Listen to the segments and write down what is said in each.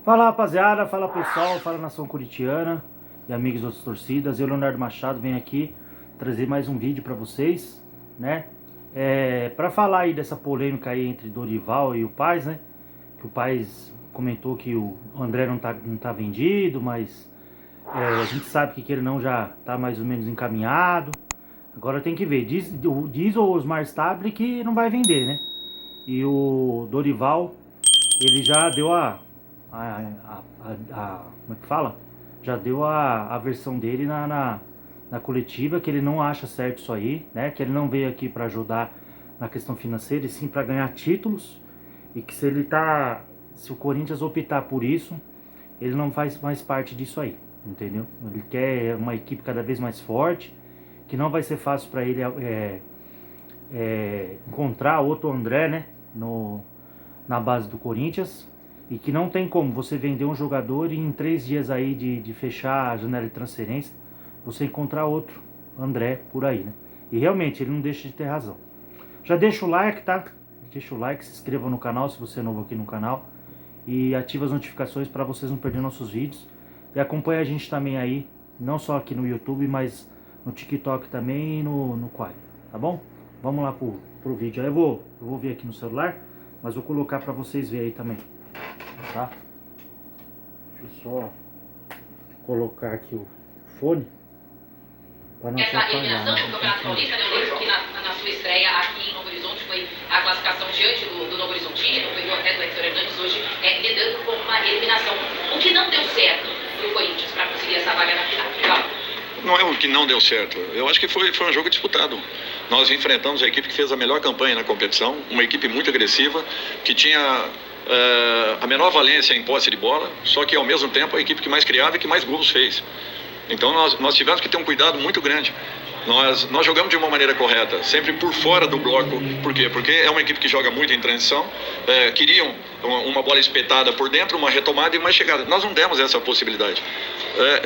Fala rapaziada, fala pessoal, fala nação corintiana e amigos das outras torcidas. Eu, Leonardo Machado, venho aqui trazer mais um vídeo pra vocês, né? Pra falar aí dessa polêmica aí entre Dorival e o Paes, né? Que o Paes comentou que o André não tá vendido, mas a gente sabe que ele não já tá mais ou menos encaminhado. Agora tem que ver, diz o Osmar Stabile que não vai vender, né? E o Dorival, ele já deu como é que fala? Já deu a versão dele na coletiva, que ele não acha certo isso aí, né? Que ele não veio aqui para ajudar na questão financeira, e sim para ganhar títulos. E que se o Corinthians optar por isso, ele não faz mais parte disso aí, entendeu? Ele quer uma equipe cada vez mais forte, que não vai ser fácil para ele encontrar outro André, né? Na base do Corinthians, e que não tem como você vender um jogador e em 3 dias aí de fechar a janela de transferência, você encontrar outro André por aí, né? E realmente ele não deixa de ter razão. Já deixa o like, tá? Deixa o like, se inscreva no canal se você é novo aqui no canal e ativa as notificações para vocês não perderem nossos vídeos. E acompanha a gente também aí, não só aqui no YouTube, mas no TikTok também e no Quai, tá bom? Vamos lá pro vídeo. Aí eu vou ver aqui no celular, mas vou colocar para vocês verem aí também, tá? Deixa eu só colocar aqui o fone para não Essa atrapalhar, eliminação né? do Campeonato Paulista, eu lembro que na sua estreia aqui em Novo Horizonte foi a classificação diante do Novo Horizontino, foi até do Hector Hernandes hoje, lidando com uma eliminação. O que não deu certo para o Corinthians para conseguir essa vaga na final? Não é o que não deu certo. Eu acho que foi um jogo disputado. Nós enfrentamos a equipe que fez a melhor campanha na competição, uma equipe muito agressiva, que tinha a menor valência em posse de bola, só que ao mesmo tempo a equipe que mais criava e que mais gols fez. Então nós tivemos que ter um cuidado muito grande. Nós jogamos de uma maneira correta, sempre por fora do bloco. Por quê? Porque é uma equipe que joga muito em transição, queriam uma bola espetada por dentro, uma retomada e uma chegada. Nós não demos essa possibilidade.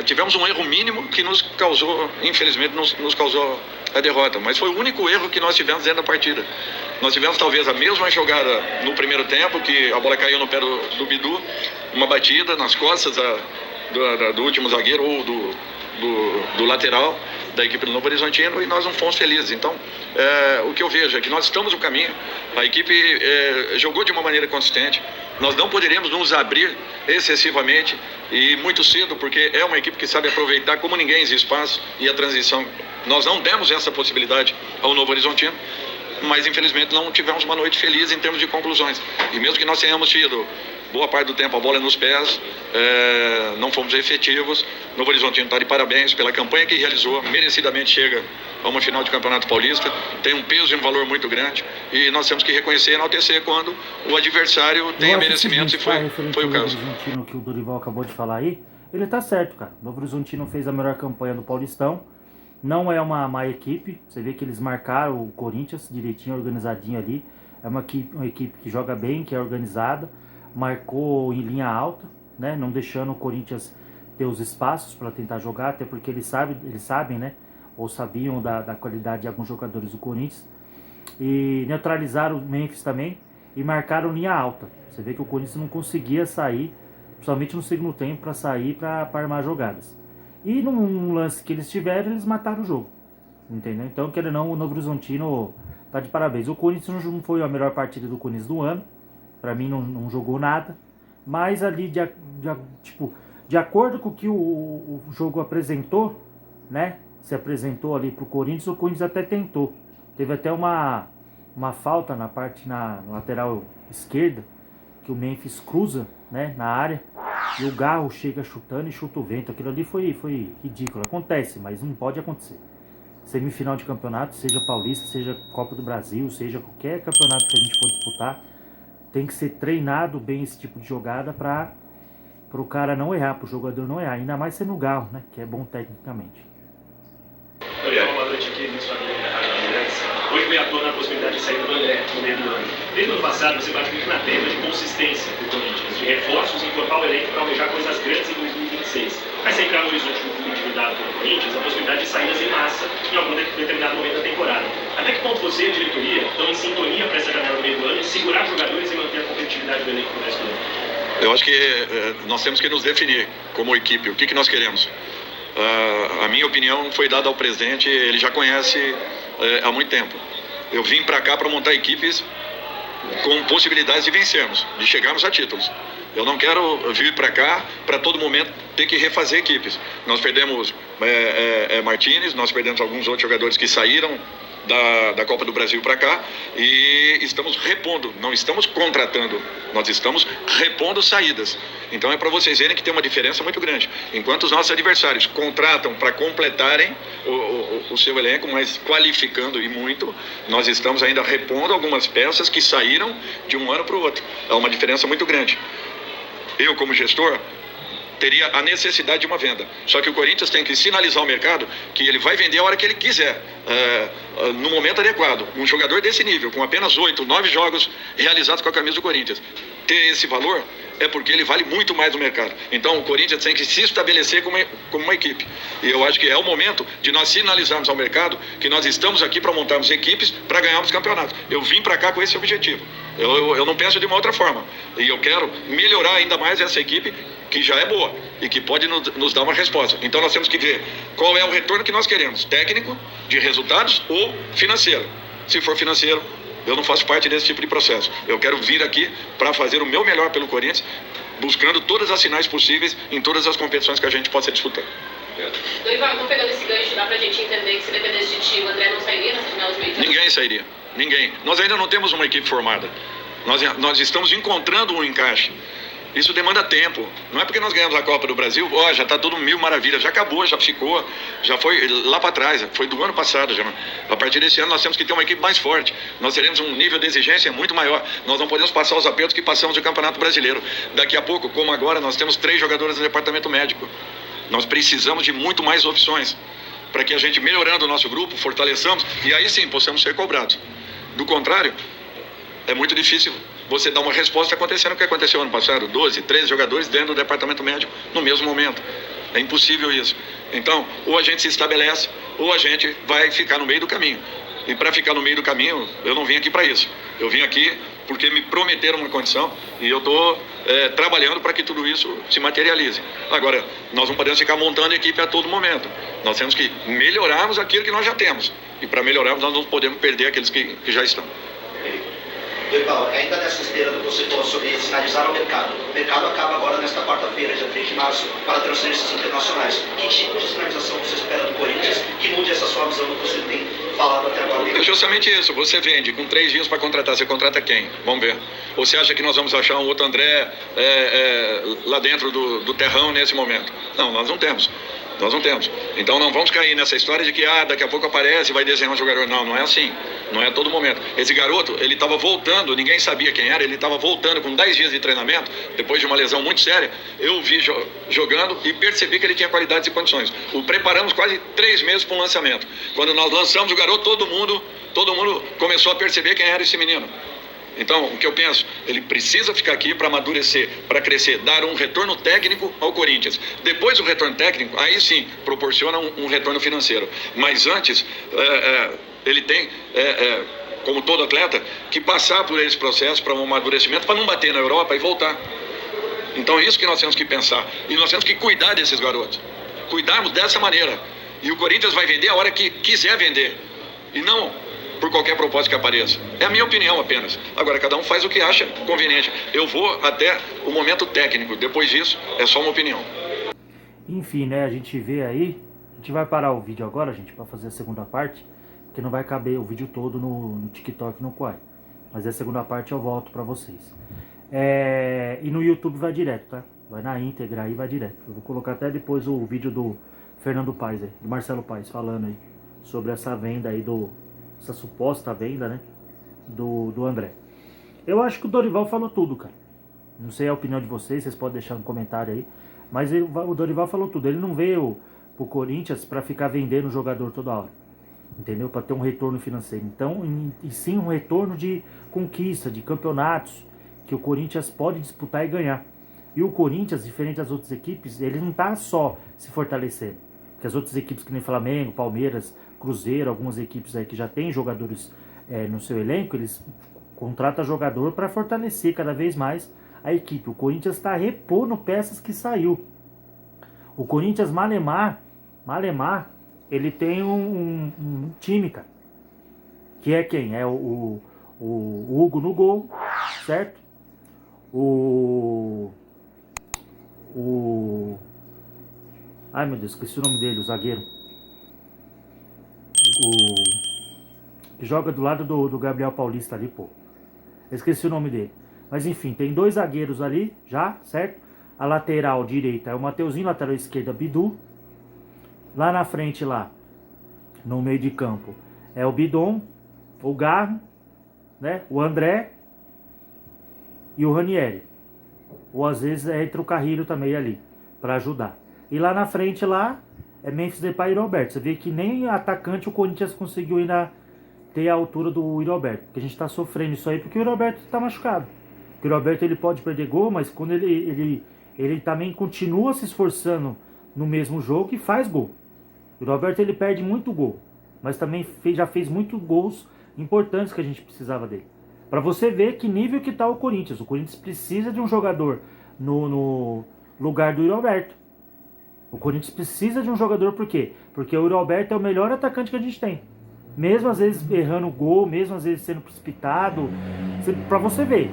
Tivemos um erro mínimo que nos causou, infelizmente, nos causou a derrota. Mas foi o único erro que nós tivemos dentro da partida. Nós tivemos talvez a mesma jogada no primeiro tempo, que a bola caiu no pé do Bidu, uma batida nas costas do último zagueiro ou do lateral da equipe do Novo Horizontino, e nós não fomos felizes. Então, o que eu vejo é que nós estamos no caminho, a equipe jogou de uma maneira consistente, nós não poderíamos nos abrir excessivamente e muito cedo, porque é uma equipe que sabe aproveitar como ninguém esse espaço e a transição. Nós não demos essa possibilidade ao Novo Horizontino, mas infelizmente não tivemos uma noite feliz em termos de conclusões. E mesmo que nós tenhamos tido boa parte do tempo a bola nos pés, não fomos efetivos. Novo Horizontino está de parabéns pela campanha que realizou, merecidamente chega a uma final de Campeonato Paulista, tem um peso e um valor muito grande, e nós temos que reconhecer e enaltecer quando o adversário tenha merecimentos, e foi o caso. Novo Horizontino, que o Dorival acabou de falar aí, ele tá certo, cara. O Novo Horizontino fez a melhor campanha do Paulistão, não é uma má equipe, você vê que eles marcaram o Corinthians direitinho, organizadinho ali, é uma equipe que joga bem, que é organizada, marcou em linha alta, né, não deixando o Corinthians ter os espaços para tentar jogar, até porque eles sabem, né, ou sabiam da qualidade de alguns jogadores do Corinthians, e neutralizaram o Memphis também e marcaram linha alta. Você vê que o Corinthians não conseguia sair, principalmente no segundo tempo, para sair para armar jogadas. E num lance que eles tiveram, eles mataram o jogo, entendeu? Então, querendo ou não, o Novo Horizontino tá de parabéns. O Corinthians não foi a melhor partida do Corinthians do ano, pra mim não jogou nada, mas ali de acordo com o que o jogo apresentou, né, se apresentou ali pro Corinthians, o Corinthians até tentou, teve até uma falta na lateral esquerda, que o Memphis cruza, né, na área, e o Garro chega chutando e chuta o vento. Aquilo ali foi ridículo, acontece, mas não pode acontecer. Semifinal de campeonato, seja Paulista, seja Copa do Brasil, seja qualquer campeonato que a gente for disputar, tem que ser treinado bem esse tipo de jogada para o cara não errar, para o jogador não errar. Ainda mais sendo o Garro, né? Que é bom tecnicamente. Boa noite aqui, Luiz Fabrício da Rádio Bandeirantes. Hoje veio à tona a possibilidade de sair do André no meio do ano. Desde o ano passado, você bate muito na tecla de consistência do Corinthians, de reforços, encorpar o elenco para almejar coisas grandes em 2026. Mas se entrar no horizonte do clube endividado pelo Corinthians, a possibilidade de saídas em massa em algum determinado momento da temporada. Até que ponto você e a diretoria estão em sintonia para essa janela no meio do ano, de segurar jogadores e manter a competitividade do elenco no resto do ano? Eu acho que nós temos que nos definir como equipe, o que nós queremos. A minha opinião foi dada ao presidente, ele já conhece há muito tempo. Eu vim para cá para montar equipes com possibilidades de vencermos, de chegarmos a títulos. Eu não quero vir para cá para todo momento ter que refazer equipes. Nós perdemos Martínez, nós perdemos alguns outros jogadores que saíram da Copa do Brasil para cá e estamos repondo, não estamos contratando, nós estamos repondo saídas. Então é para vocês verem que tem uma diferença muito grande. Enquanto os nossos adversários contratam para completarem o seu elenco, mas qualificando e muito, nós estamos ainda repondo algumas peças que saíram de um ano para o outro. É uma diferença muito grande. Eu, como gestor, teria a necessidade de uma venda. Só que o Corinthians tem que sinalizar ao mercado que ele vai vender a hora que ele quiser, no momento adequado. Um jogador desse nível, com apenas 8, 9 jogos realizados com a camisa do Corinthians, ter esse valor é porque ele vale muito mais no mercado. Então o Corinthians tem que se estabelecer como uma equipe. E eu acho que é o momento de nós sinalizarmos ao mercado que nós estamos aqui para montarmos equipes para ganharmos campeonatos. Eu vim para cá com esse objetivo. Eu não penso de uma outra forma. E eu quero melhorar ainda mais essa equipe, que já é boa e que pode nos dar uma resposta. Então nós temos que ver qual é o retorno que nós queremos, técnico, de resultados ou financeiro. Se for financeiro, eu não faço parte desse tipo de processo. Eu quero vir aqui para fazer o meu melhor pelo Corinthians, buscando todas as sinais possíveis em todas as competições que a gente possa disputar. Dorival, então pegando esse gancho, dá pra gente entender que se dependesse de ti, o André não sairia nessa final de meio? Ninguém sairia, ninguém. Nós ainda não temos uma equipe formada. Nós estamos encontrando um encaixe. Isso demanda tempo. Não é porque nós ganhamos a Copa do Brasil, já está tudo mil maravilhas, já acabou, já ficou, já foi lá para trás, foi do ano passado já. A partir desse ano nós temos que ter uma equipe mais forte. Nós teremos um nível de exigência muito maior. Nós não podemos passar os apertos que passamos no Campeonato Brasileiro. Daqui a pouco, como agora, nós temos 3 jogadores no departamento médico. Nós precisamos de muito mais opções para que a gente, melhorando o nosso grupo, fortaleçamos e aí sim possamos ser cobrados. Do contrário, é muito difícil você dar uma resposta acontecendo o que aconteceu ano passado, 12, 13 jogadores dentro do departamento médico no mesmo momento. É impossível isso. Então, ou a gente se estabelece, ou a gente vai ficar no meio do caminho. E para ficar no meio do caminho, eu não vim aqui para isso. Eu vim aqui porque me prometeram uma condição e eu estou trabalhando para que tudo isso se materialize. Agora, nós não podemos ficar montando equipe a todo momento. Nós temos que melhorarmos aquilo que nós já temos. E para melhorarmos, nós não podemos perder aqueles que já estão. Dorival, ainda nessa esteira do que você falou sobre sinalizar ao mercado. O mercado acaba agora nesta quarta-feira, dia 3 de março, para transferências internacionais. Que tipo de sinalização você espera do Corinthians que mude essa sua visão do que você tem falado até agora? É justamente isso. Você vende com 3 dias para contratar. Você contrata quem? Vamos ver. Ou você acha que nós vamos achar um outro André lá dentro do terrão nesse momento? Não, nós não temos. Nós não temos. Então não vamos cair nessa história de que daqui a pouco aparece e vai desenhar um jogador. Não, não é assim. Não é a todo momento. Esse garoto, ele estava voltando, ninguém sabia quem era, ele estava voltando com 10 dias de treinamento, depois de uma lesão muito séria. Eu vi jogando e percebi que ele tinha qualidades e condições. O preparamos quase 3 meses para um lançamento. Quando nós lançamos o garoto, todo mundo começou a perceber quem era esse menino. Então, o que eu penso, ele precisa ficar aqui para amadurecer, para crescer, dar um retorno técnico ao Corinthians. Depois do retorno técnico, aí sim, proporciona um retorno financeiro. Mas antes, ele tem, como todo atleta, que passar por esse processo para um amadurecimento, para não bater na Europa e voltar. Então, é isso que nós temos que pensar. E nós temos que cuidar desses garotos. Cuidarmos dessa maneira. E o Corinthians vai vender a hora que quiser vender. E não por qualquer propósito que apareça. É a minha opinião apenas. Agora, cada um faz o que acha conveniente. Eu vou até o momento técnico. Depois disso, é só uma opinião. Enfim, né? A gente vê aí. A gente vai parar o vídeo agora, gente, para fazer a segunda parte. Porque não vai caber o vídeo todo no TikTok e no Quai. Mas a segunda parte eu volto para vocês. E no YouTube vai direto, tá? Vai na íntegra aí, vai direto. Eu vou colocar até depois o vídeo do Fernando Paes aí, do Marcelo Paes, falando aí sobre essa venda aí essa suposta venda, né, do André. Eu acho que o Dorival falou tudo, cara. Não sei a opinião de vocês podem deixar um comentário aí, mas o Dorival falou tudo. Ele não veio pro Corinthians para ficar vendendo o jogador toda hora, entendeu? Para ter um retorno financeiro. Então, e sim um retorno de conquista, de campeonatos que o Corinthians pode disputar e ganhar. E o Corinthians, diferente das outras equipes, ele não tá só se fortalecendo. Porque as outras equipes que nem Flamengo, Palmeiras, Cruzeiro, algumas equipes aí que já tem jogadores no seu elenco, eles contratam jogador para fortalecer cada vez mais a equipe. O Corinthians está repondo peças que saiu. O Corinthians Malemar, ele tem um time, cara. Que é quem? É o Hugo no gol, certo? Ai meu Deus, esqueci o nome dele, o zagueiro. Que joga do lado do Gabriel Paulista ali, pô. Esqueci o nome dele. Mas enfim, tem 2 zagueiros ali, já, certo? A lateral direita é o Mateuzinho, lateral esquerda Bidu. Lá na frente, lá, no meio de campo, é o Bidon, o Garro, né? O André e o Ranieri. Ou às vezes entra o Carrilho também ali, para ajudar. E lá na frente, lá, é Memphis Depay e Roberto. Você vê que nem atacante o Corinthians conseguiu ainda ter a altura do Roberto. Porque a gente tá sofrendo isso aí porque o Roberto tá machucado. Porque o Roberto ele pode perder gol, mas quando ele também continua se esforçando no mesmo jogo e faz gol. O Roberto ele perde muito gol, mas também já fez muitos gols importantes que a gente precisava dele. Para você ver que nível que tá o Corinthians. O Corinthians precisa de um jogador no lugar do Roberto. O Corinthians precisa de um jogador por quê? Porque o Roberto é o melhor atacante que a gente tem. Mesmo às vezes errando o gol, mesmo às vezes sendo precipitado. Pra você ver,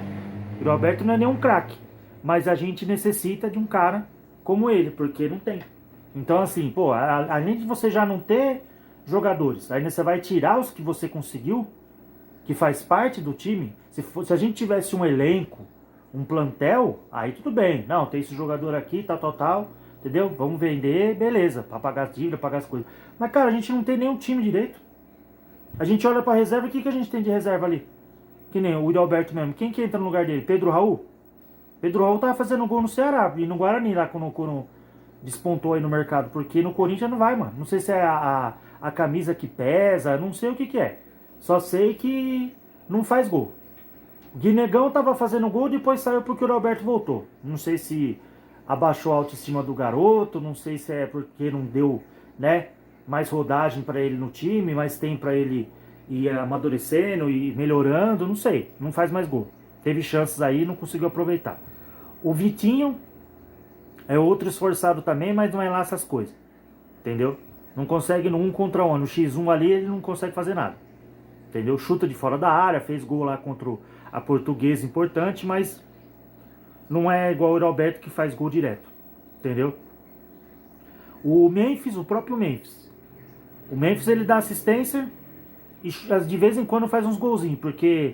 o Roberto não é nenhum craque. Mas a gente necessita de um cara como ele, porque não tem. Então assim, pô, além de você já não ter jogadores, aí você vai tirar os que você conseguiu, que faz parte do time. Se a gente tivesse um elenco, um plantel, aí tudo bem. Não, tem esse jogador aqui, tal. Entendeu? Vamos vender, beleza, pra pagar as dívidas, pagar as coisas. Mas cara, a gente não tem nenhum time direito. A gente olha pra reserva, o que a gente tem de reserva ali? Que nem o Alberto mesmo. Quem que entra no lugar dele? Pedro Raul? Pedro Raul tava fazendo gol no Ceará e no Guarani lá quando despontou aí no mercado. Porque no Corinthians não vai, mano. Não sei se é a camisa que pesa, não sei o que é. Só sei que não faz gol. O Guinegão tava fazendo gol, depois saiu porque o Alberto voltou. Não sei se abaixou a autoestima do garoto, não sei se é porque não deu, né, mais rodagem para ele no time, mais tempo para ele ir amadurecendo e melhorando, não sei, não faz mais gol. Teve chances aí e não conseguiu aproveitar. O Vitinho é outro esforçado também, mas não é lá essas coisas, entendeu? Não consegue no 1 contra 1, no X1 ali ele não consegue fazer nada, entendeu? Chuta de fora da área, fez gol lá contra a Portuguesa importante, mas não é igual o Roberto que faz gol direto, entendeu? O Memphis, o próprio Memphis. O Memphis ele dá assistência e de vez em quando faz uns golzinhos, porque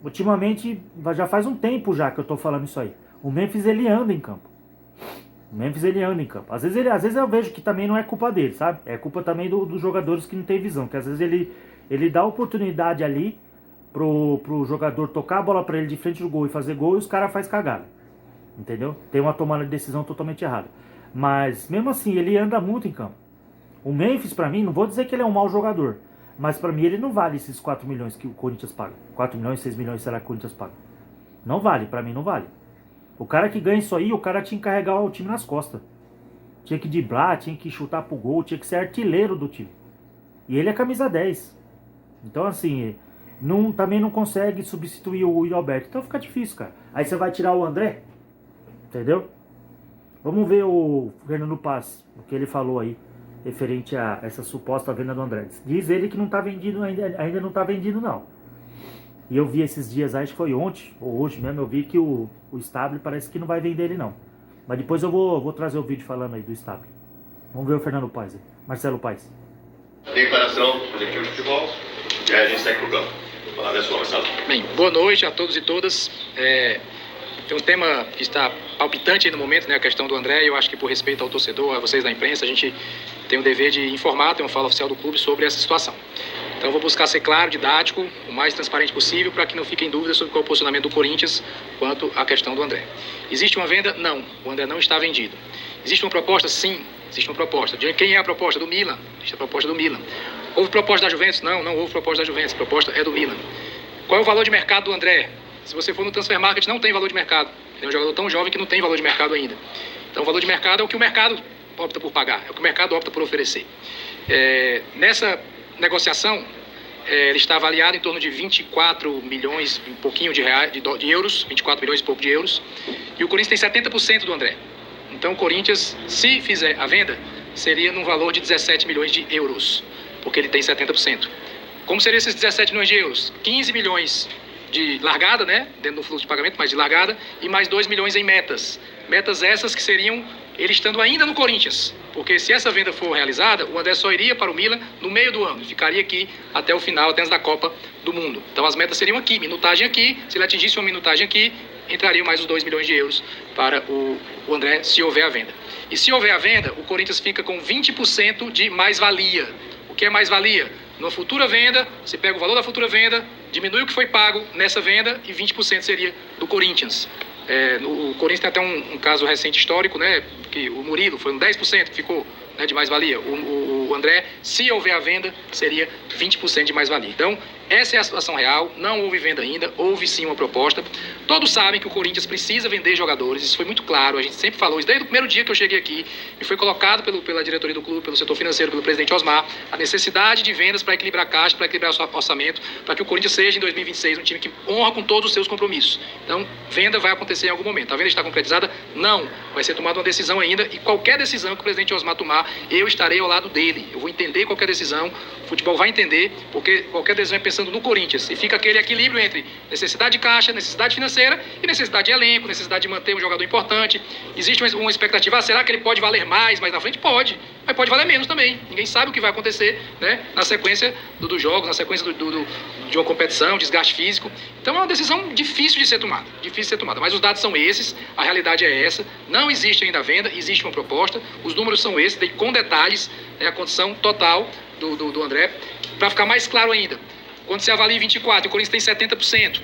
ultimamente já faz um tempo já que eu tô falando isso aí. O Memphis ele anda em campo. O Memphis ele anda em campo. Às vezes eu vejo que também não é culpa dele, sabe? É culpa também dos jogadores que não tem visão, que às vezes ele dá oportunidade ali pro jogador tocar a bola pra ele de frente do gol e fazer gol e os caras fazem cagada, entendeu? Tem uma tomada de decisão totalmente errada, mas mesmo assim ele anda muito em campo. O Memphis pra mim, não vou dizer que ele é um mau jogador, mas pra mim ele não vale esses 4 milhões que o Corinthians paga. 4 milhões, 6 milhões será que o Corinthians paga? Não vale, pra mim não vale. O cara que ganha isso aí, o cara tinha que carregar o time nas costas, tinha que driblar, tinha que chutar pro gol, tinha que ser artilheiro do time, e ele é camisa 10. Então assim, também não consegue substituir o Alberto. Então fica difícil, cara. Aí você vai tirar o André, entendeu? Vamos ver o Fernando Paz, o que ele falou aí, referente a essa suposta venda do André. Diz ele que não tá vendido ainda não tá vendido não. E eu vi esses dias, acho que foi ontem, ou hoje mesmo, eu vi que o Stable parece que não vai vender ele não. Mas depois eu vou trazer o vídeo falando aí do Stable. Vamos ver o Fernando Paz aí. Marcelo Paz. Declaração do coletivo de futebol e aí a gente segue pro campo. A palavra é sua, Marcelo. Bem, boa noite a todos e todas. Tem um tema que está palpitante aí no momento, né, a questão do André. Eu acho que por respeito ao torcedor, a vocês da imprensa, a gente tem o dever de informar, tem uma fala oficial do clube sobre essa situação. Então eu vou buscar ser claro, didático, o mais transparente possível, para que não fiquem dúvidas sobre qual é o posicionamento do Corinthians quanto à questão do André. Existe uma venda? Não. O André não está vendido. Existe uma proposta? Sim. Existe uma proposta. De quem é a proposta? Do Milan. Existe a proposta do Milan. Houve proposta da Juventus? Não, não houve proposta da Juventus. A proposta é do Milan. Qual é o valor de mercado do André? Se você for no Transfer Market, não tem valor de mercado. Ele é um jogador tão jovem que não tem valor de mercado ainda. Então o valor de mercado é o que o mercado opta por pagar, é o que o mercado opta por oferecer. Nessa negociação, ele está avaliado em torno de 24 milhões e pouquinho de euros, 24 milhões e pouco de euros, e o Corinthians tem 70% do André. Então o Corinthians, se fizer a venda, seria num valor de 17 milhões de euros, porque ele tem 70%. Como seriam esses 17 milhões de euros? 15 milhões de largada, né, dentro do fluxo de pagamento, mas de largada, e mais 2 milhões em metas. Metas essas que seriam ele estando ainda no Corinthians, porque se essa venda for realizada, o André só iria para o Milan no meio do ano, ficaria aqui até o final, até antes da Copa do Mundo. Então as metas seriam aqui, minutagem aqui, se ele atingisse uma minutagem aqui, entrariam mais os 2 milhões de euros para o André, se houver a venda. E se houver a venda, o Corinthians fica com 20% de mais-valia. O que é mais-valia? Numa futura venda, você pega o valor da futura venda, diminui o que foi pago nessa venda e 20% seria do Corinthians. O Corinthians tem até um caso recente histórico, né, que o Murilo foi um 10% que ficou, né, de mais-valia. O André, se houver a venda, seria 20% de mais-valia. Então, essa é a situação real, não houve venda ainda, houve sim uma proposta. Todos sabem que o Corinthians precisa vender jogadores, isso foi muito claro, a gente sempre falou isso desde o primeiro dia que eu cheguei aqui, e foi colocado pela diretoria do clube, pelo setor financeiro, pelo presidente Osmar, a necessidade de vendas para equilibrar a caixa, para equilibrar o orçamento, para que o Corinthians seja em 2026 um time que honra com todos os seus compromissos. Então, venda vai acontecer em algum momento. A venda está concretizada? Não. Vai ser tomada uma decisão ainda, e qualquer decisão que o presidente Osmar tomar, eu estarei ao lado dele. Eu vou entender qualquer decisão, o futebol vai entender, porque qualquer decisão é pensando no Corinthians. E fica aquele equilíbrio entre necessidade de caixa, necessidade financeira e necessidade de elenco, necessidade de manter um jogador importante. Existe uma expectativa, será que ele pode valer mais na frente? Pode, mas pode valer menos também. Ninguém sabe o que vai acontecer, né, na sequência dos jogos, na sequência de uma competição, desgaste físico. Então é uma decisão difícil de ser tomada. Mas os dados são esses, a realidade é essa. Não existe ainda a venda, existe uma proposta, os números são esses, com detalhes, né, a condição total do André. Para ficar mais claro ainda, quando você avalia 24, o Corinthians tem 70%,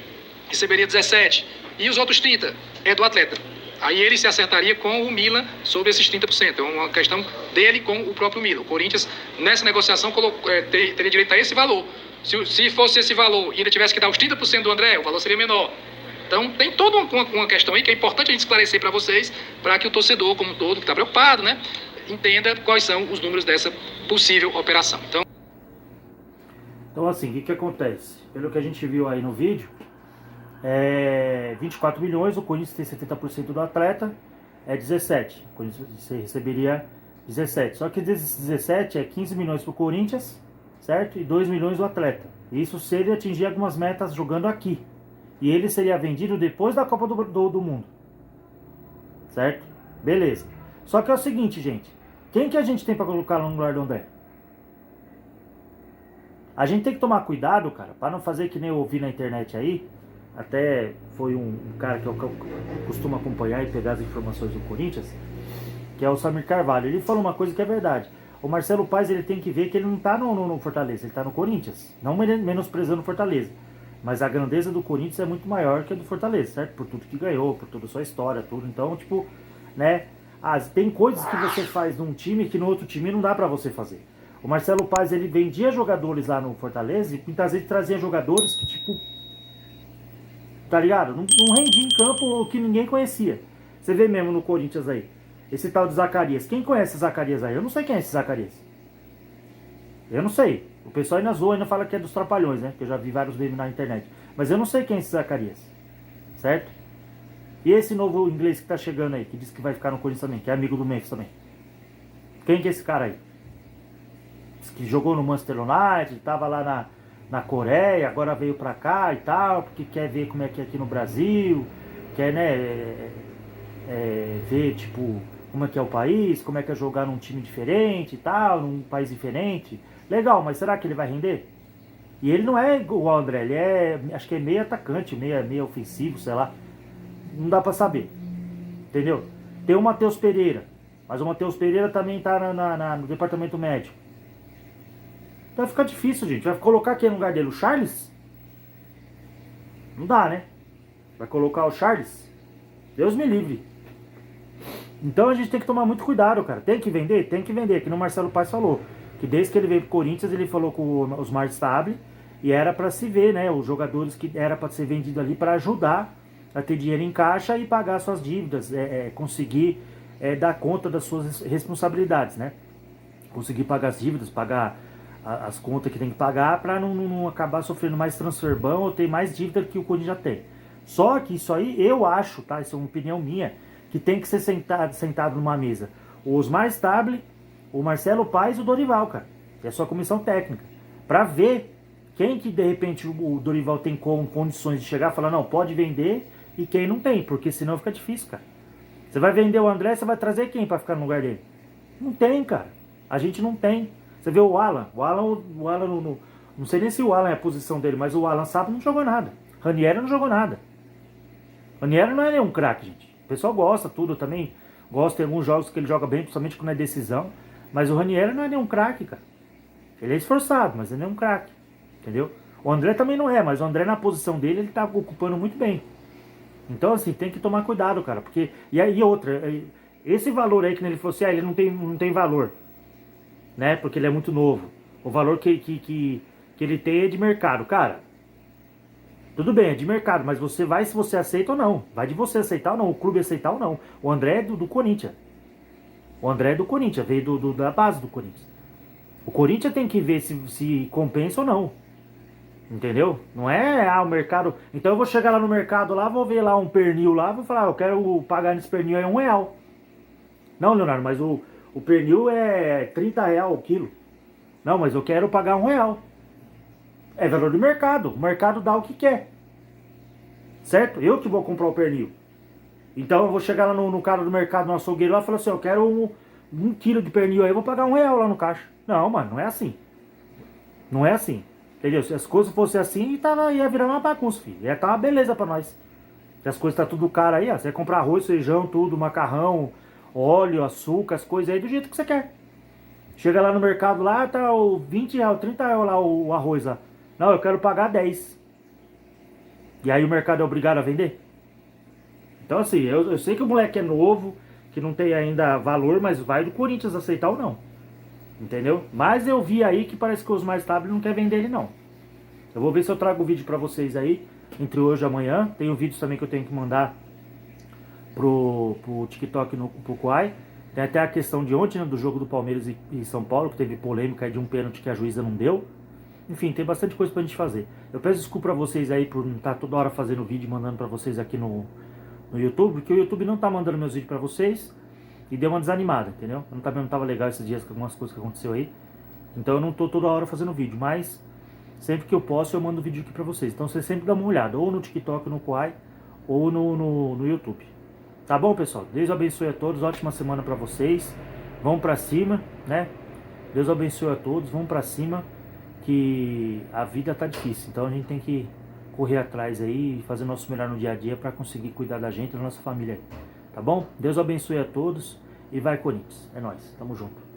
receberia 17%, e os outros 30% é do atleta. Aí ele se acertaria com o Milan sobre esses 30%. É uma questão dele com o próprio Milan. O Corinthians, nessa negociação, teria direito a esse valor. Se fosse esse valor e ainda tivesse que dar os 30% do André, o valor seria menor. Então, tem toda uma questão aí que é importante a gente esclarecer para vocês, para que o torcedor como um todo, que está preocupado, né, entenda quais são os números dessa possível operação. Então assim, o que acontece? Pelo que a gente viu aí no vídeo, 24 milhões, o Corinthians tem 70% do atleta, é 17. O Corinthians receberia 17. Só que desses 17 é 15 milhões para o Corinthians, certo? E 2 milhões do atleta. Isso se ele atingir algumas metas jogando aqui. E ele seria vendido depois da Copa do Mundo. Certo? Beleza. Só que é o seguinte, gente. Quem que a gente tem para colocar no lugar do André? A gente tem que tomar cuidado, cara, para não fazer que nem eu ouvi na internet aí. Até foi um cara que eu costumo acompanhar e pegar as informações do Corinthians, que é o Samir Carvalho. Ele falou uma coisa que é verdade. O Marcelo Paes, ele tem que ver que ele não tá no Fortaleza, ele tá no Corinthians. Não menosprezando o Fortaleza. Mas a grandeza do Corinthians é muito maior que a do Fortaleza, certo? Por tudo que ganhou, por toda a sua história, tudo. Então, tipo, né? Tem coisas que você faz num time que no outro time não dá pra você fazer. O Marcelo Paes, ele vendia jogadores lá no Fortaleza e muitas vezes trazia jogadores que, tipo, tá ligado? Não rendia em campo que ninguém conhecia. Você vê mesmo no Corinthians aí. Esse tal de Zacarias. Quem conhece Zacarias aí? Eu não sei quem é esse Zacarias. Eu não sei. O pessoal ainda zoa, ainda fala que é dos Trapalhões, né? Que eu já vi vários memes na internet. Mas eu não sei quem é esse Zacarias. Certo? E esse novo inglês que tá chegando aí, que diz que vai ficar no Corinthians também, que é amigo do Memphis também. Quem que é esse cara aí? Que jogou no Manchester United, tava lá na Coreia, agora veio pra cá e tal, porque quer ver como é que é aqui no Brasil, quer, né, ver, tipo, como é que é o país, como é que é jogar num time diferente e tal, num país diferente. Legal, mas será que ele vai render? E ele não é igual ao André, ele é, acho que é meio atacante, meio ofensivo, sei lá. Não dá pra saber, entendeu? Tem o Matheus Pereira, mas o Matheus Pereira também tá no departamento médico. Então vai ficar difícil, gente. Vai colocar aqui no lugar dele o Charles? Não dá, né? Vai colocar o Charles? Deus me livre. Então a gente tem que tomar muito cuidado, cara. Tem que vender? Tem que vender. Que no Marcelo Paes falou. Que desde que ele veio pro Corinthians, ele falou com o Osmar Stable. E era pra se ver, né? Os jogadores que era pra ser vendido ali pra ajudar a ter dinheiro em caixa e pagar suas dívidas. Conseguir dar conta das suas responsabilidades, né? Conseguir pagar as dívidas, pagar as contas que tem que pagar para não acabar sofrendo mais transferbão ou ter mais dívida que o Corinthians já tem. Só que isso aí eu acho, tá? Isso é uma opinião minha, que tem que ser sentado numa mesa o Osmar Stable, o Marcelo Paes e o Dorival, cara. É a sua comissão técnica. Para ver quem que de repente o Dorival tem condições de chegar e falar, não, pode vender, e quem não tem, porque senão fica difícil, cara. Você vai vender o André, você vai trazer quem para ficar no lugar dele? Não tem, cara. A gente não tem. Você vê o Alan não sei nem se o Alan é a posição dele, mas o Alan Sábio não jogou nada. Ranieri não jogou nada. Ranieri não é nenhum craque, gente. O pessoal gosta, tudo também. Gosta de alguns jogos que ele joga bem, principalmente quando é decisão. Mas o Ranieri não é nenhum craque, cara. Ele é esforçado, mas ele não é um craque. Entendeu? O André também não é, mas o André na posição dele, ele tá ocupando muito bem. Então, assim, tem que tomar cuidado, cara. Porque, e aí outra, esse valor aí que ele falou assim, ele não tem valor. Né? Porque ele é muito novo. O valor que ele tem é de mercado. Cara, tudo bem, é de mercado, mas você vai se você aceita ou não. Vai de você aceitar ou não, o clube aceitar ou não. O André é do Corinthians. O André é do Corinthians, veio da base do Corinthians. O Corinthians tem que ver se compensa ou não. Entendeu? Não é o mercado. Então eu vou chegar lá no mercado lá, vou ver lá um pernil lá, vou falar, eu quero pagar nesse pernil aí R$1. Não, Leonardo, mas o pernil é R$30 o quilo. Não, mas eu quero pagar R$1. É valor do mercado. O mercado dá o que quer. Certo? Eu que vou comprar o pernil. Então eu vou chegar lá no cara do mercado, no açougueiro lá, e falar assim, eu quero um quilo de pernil aí, eu vou pagar R$1 lá no caixa. Não, mano, não é assim. Não é assim. Entendeu? Se as coisas fossem assim, ia virar uma bagunça, filho. Ia estar uma beleza pra nós. Se as coisas tá tudo caro aí, ó. Você vai comprar arroz, feijão, tudo, macarrão, óleo, açúcar, as coisas aí do jeito que você quer. Chega lá no mercado lá, tá o R$20, R$30 lá o arroz lá. Não, eu quero pagar 10. E aí o mercado é obrigado a vender? Então assim, eu sei que o moleque é novo, que não tem ainda valor, mas vai do Corinthians aceitar ou não. Entendeu? Mas eu vi aí que parece que os mais estáveis não quer vender ele não. Eu vou ver se eu trago o vídeo pra vocês aí, entre hoje e amanhã. Tem um vídeo também que eu tenho que mandar pro TikTok pro Quai. Tem até a questão de ontem, né, do jogo do Palmeiras e São Paulo, que teve polêmica de um pênalti que a juíza não deu. Enfim, tem bastante coisa pra gente fazer. Eu peço desculpa pra vocês aí por não estar toda hora fazendo vídeo e mandando pra vocês aqui no YouTube, porque o YouTube não tá mandando meus vídeos pra vocês. E deu uma desanimada, entendeu? Não tava legal esses dias com algumas coisas que aconteceu aí. Então eu não tô toda hora fazendo vídeo, mas sempre que eu posso eu mando vídeo aqui pra vocês. Então você sempre dá uma olhada, ou no TikTok, no Quai, ou no YouTube. Tá bom, pessoal? Deus abençoe a todos, ótima semana pra vocês. Vamos pra cima, né? Deus abençoe a todos, vamos pra cima, que a vida tá difícil. Então a gente tem que correr atrás aí e fazer o nosso melhor no dia a dia pra conseguir cuidar da gente e da nossa família aí. Tá bom? Deus abençoe a todos e vai Corinthians. É nóis. Tamo junto.